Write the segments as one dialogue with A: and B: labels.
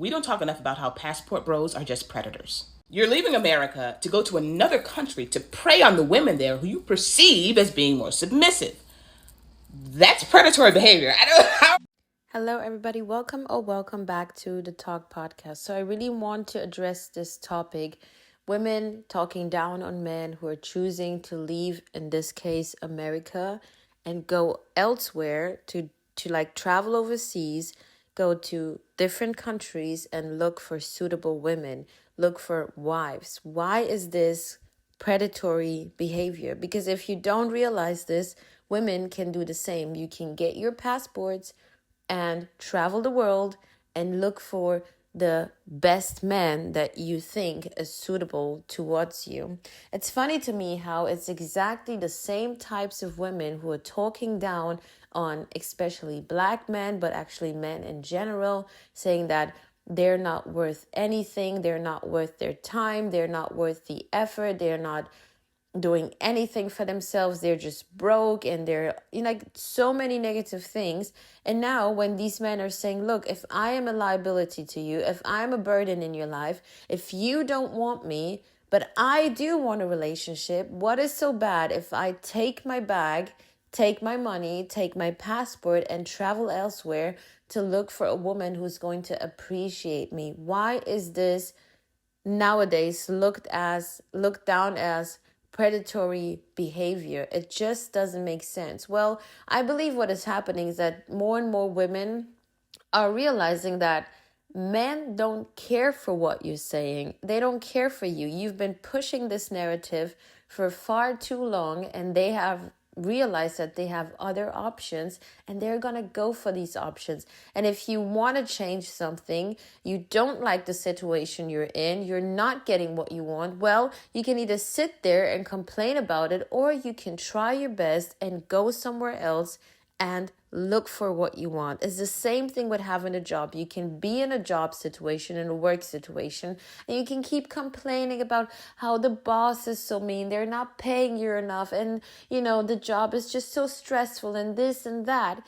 A: we don't talk enough about how passport bros are just predators. You're leaving America to go to another country to prey on the women there who you perceive as being more submissive. That's predatory behavior. I don't how.
B: Hello, everybody. Welcome back to the Talk Podcast. So, I really want to address this topic: women talking down on men who are choosing to leave, in this case, America, and go elsewhere to like travel overseas, go to different countries, and look for suitable women, look for wives. Why is this predatory behavior? Because if you don't realize this, women can do the same. You can get your passports and travel the world and look for the best man that you think is suitable towards you. It's funny to me how it's exactly the same types of women who are talking down on especially black men, but actually men in general, saying that they're not worth anything, they're not worth their time, they're not worth the effort, they're not doing anything for themselves, they're just broke, and they're like so many negative things. And now when these men are saying, look, if I am a liability to you, if I'm a burden in your life, if you don't want me but I do want a relationship, what is so bad if I take my bag, take my money, take my passport, and travel elsewhere to look for a woman who's going to appreciate me? Why is this nowadays looked down as predatory behavior? It just doesn't make sense. Well, I believe what is happening is that more and more women are realizing that men don't care for what you're saying. They don't care for you. You've been pushing this narrative for far too long, and they have realized that they have other options, and they're going to go for these options. And if you want to change something, you don't like the situation you're in, you're not getting what you want, well, you can either sit there and complain about it, or you can try your best and go somewhere else and look for what you want. It's the same thing with having a job. You can be in a job situation, in a work situation, and you can keep complaining about how the boss is so mean, they're not paying you enough, and the job is just so stressful, and this and that.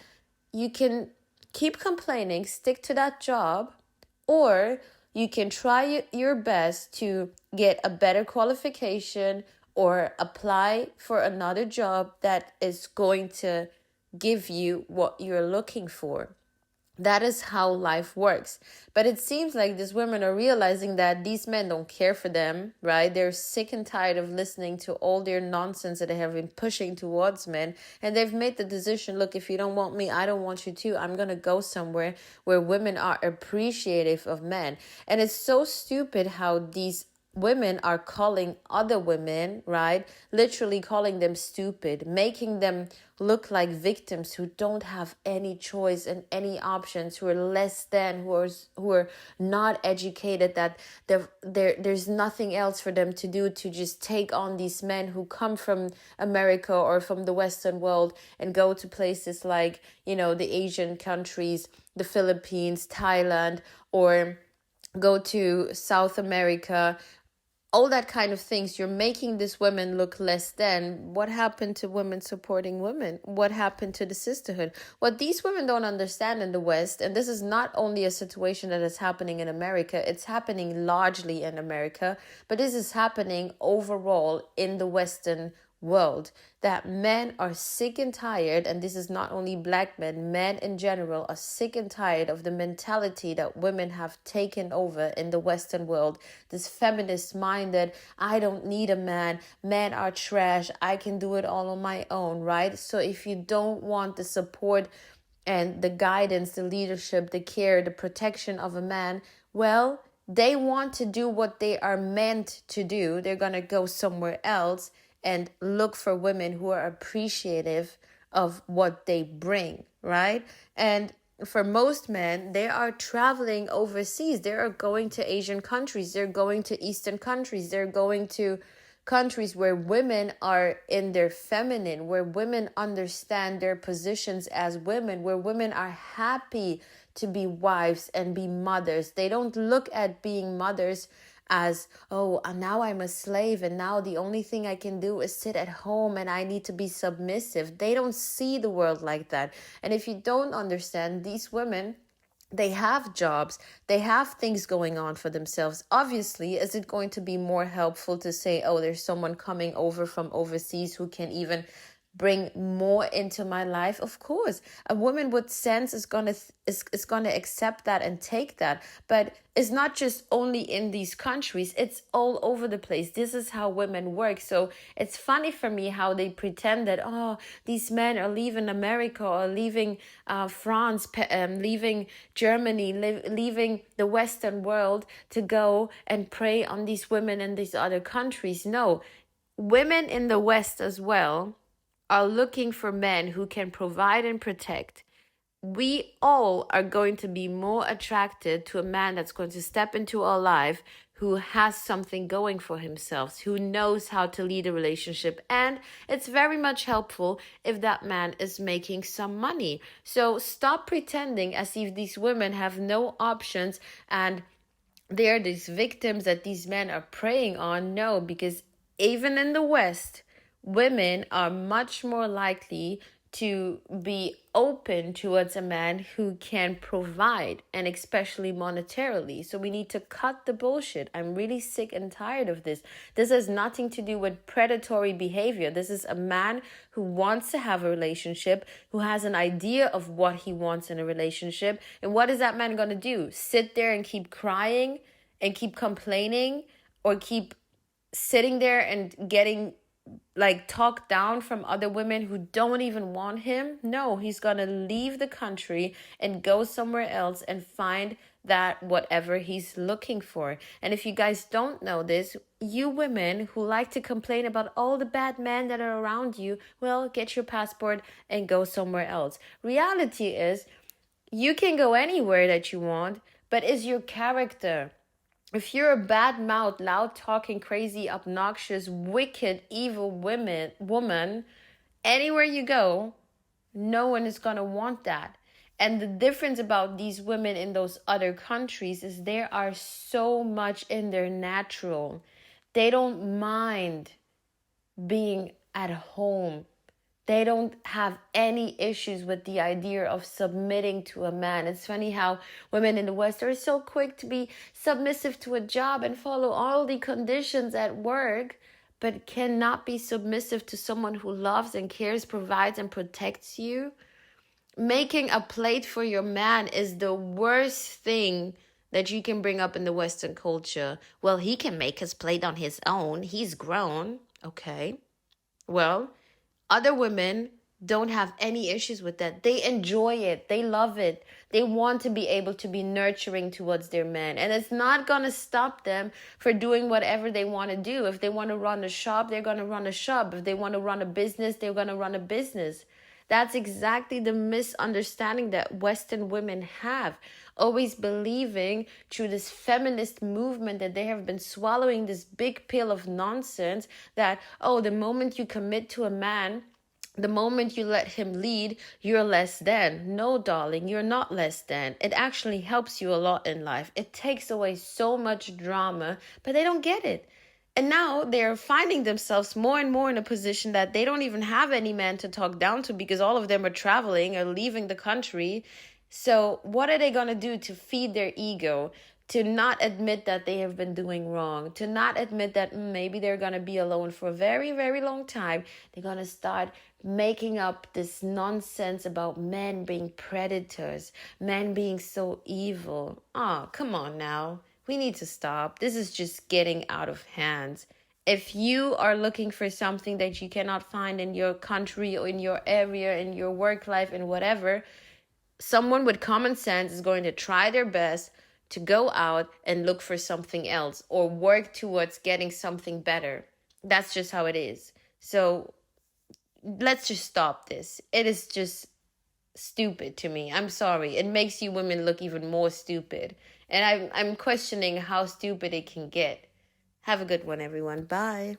B: You can keep complaining, stick to that job, or you can try your best to get a better qualification or apply for another job that is going to give you what you're looking for. That is how life works. But it seems like these women are realizing that these men don't care for them, right? They're sick and tired of listening to all their nonsense that they have been pushing towards men. And they've made the decision, look, if you don't want me, I don't want you to. I'm going to go somewhere where women are appreciative of men. And it's so stupid how these women are calling other women, right? Literally calling them stupid, making them look like victims who don't have any choice and any options, who are less than, who are not educated, that there's nothing else for them to do to just take on these men who come from America or from the Western world and go to places like, the Asian countries, the Philippines, Thailand, or go to South America, all that kind of things. You're making these women look less than. What happened to women supporting women? What happened to the sisterhood? What these women don't understand in the West, and this is not only a situation that is happening in America, it's happening largely in America, but this is happening overall in the Western world, that men are sick and tired, and this is not only black men in general are sick and tired of the mentality that women have taken over in the Western world. This feminist minded, I don't need a man, men are trash, I can do it all on my own, right? So if you don't want the support and the guidance, the leadership, the care, the protection of a man, well, they want to do what they are meant to do. They're going to go somewhere else and look for women who are appreciative of what they bring, right? And for most men, they are traveling overseas. They are going to Asian countries. They're going to Eastern countries. They're going to countries where women are in their feminine, where women understand their positions as women, where women are happy to be wives and be mothers. They don't look at being mothers as, oh, now I'm a slave and now the only thing I can do is sit at home and I need to be submissive. They don't see the world like that. And if you don't understand, these women, they have jobs, they have things going on for themselves. Obviously, is it going to be more helpful to say, oh, there's someone coming over from overseas who can even bring more into my life? Of course, a woman with sense is gonna accept that and take that. But it's not just only in these countries, it's all over the place. This is how women work. So it's funny for me how they pretend that, oh, these men are leaving America or leaving France, leaving Germany, leaving the Western world to go and prey on these women in these other countries. No, women in the West as well are looking for men who can provide and protect. We all are going to be more attracted to a man that's going to step into our life, who has something going for himself, who knows how to lead a relationship. And it's very much helpful if that man is making some money. So stop pretending as if these women have no options and they're these victims that these men are preying on. No, because even in the West, women are much more likely to be open towards a man who can provide, and especially monetarily. So we need to cut the bullshit. I'm really sick and tired of this. This has nothing to do with predatory behavior. This is a man who wants to have a relationship, who has an idea of what he wants in a relationship. And what is that man going to do? Sit there and keep crying and keep complaining, or keep sitting there and getting like talked down from other women who don't even want him? No, he's gonna leave the country and go somewhere else and find that whatever he's looking for. And if you guys don't know this, you women who like to complain about all the bad men that are around you, well, get your passport and go somewhere else. Reality is, you can go anywhere that you want, but is your character, if you're a bad mouth, loud talking, crazy, obnoxious, wicked, evil woman, anywhere you go, no one is going to want that. And the difference about these women in those other countries is they are so much in their natural. They don't mind being at home. They don't have any issues with the idea of submitting to a man. It's funny how women in the West are so quick to be submissive to a job and follow all the conditions at work, but cannot be submissive to someone who loves and cares, provides and protects you. Making a plate for your man is the worst thing that you can bring up in the Western culture. Well, he can make his plate on his own. He's grown. Okay. Well, other women don't have any issues with that. They enjoy it. They love it. They want to be able to be nurturing towards their men. And it's not going to stop them for doing whatever they want to do. If they want to run a shop, they're going to run a shop. If they want to run a business, they're going to run a business. That's exactly the misunderstanding that Western women have. Always believing through this feminist movement that they have been swallowing this big pill of nonsense that, oh, the moment you commit to a man, the moment you let him lead, you're less than. No, darling, you're not less than. It actually helps you a lot in life. It takes away so much drama, but they don't get it. And now they're finding themselves more and more in a position that they don't even have any man to talk down to because all of them are traveling or leaving the country. So what are they going to do to feed their ego? To not admit that they have been doing wrong, to not admit that maybe they're going to be alone for a very, very long time. They're going to start making up this nonsense about men being predators, men being so evil. Oh, come on now. We need to stop. This is just getting out of hand. If you are looking for something that you cannot find in your country or in your area, in your work life and whatever, someone with common sense is going to try their best to go out and look for something else or work towards getting something better. That's just how it is. So let's just stop this. It is just stupid to me. I'm sorry. It makes you women look even more stupid. And I'm questioning how stupid it can get. Have a good one, everyone. Bye.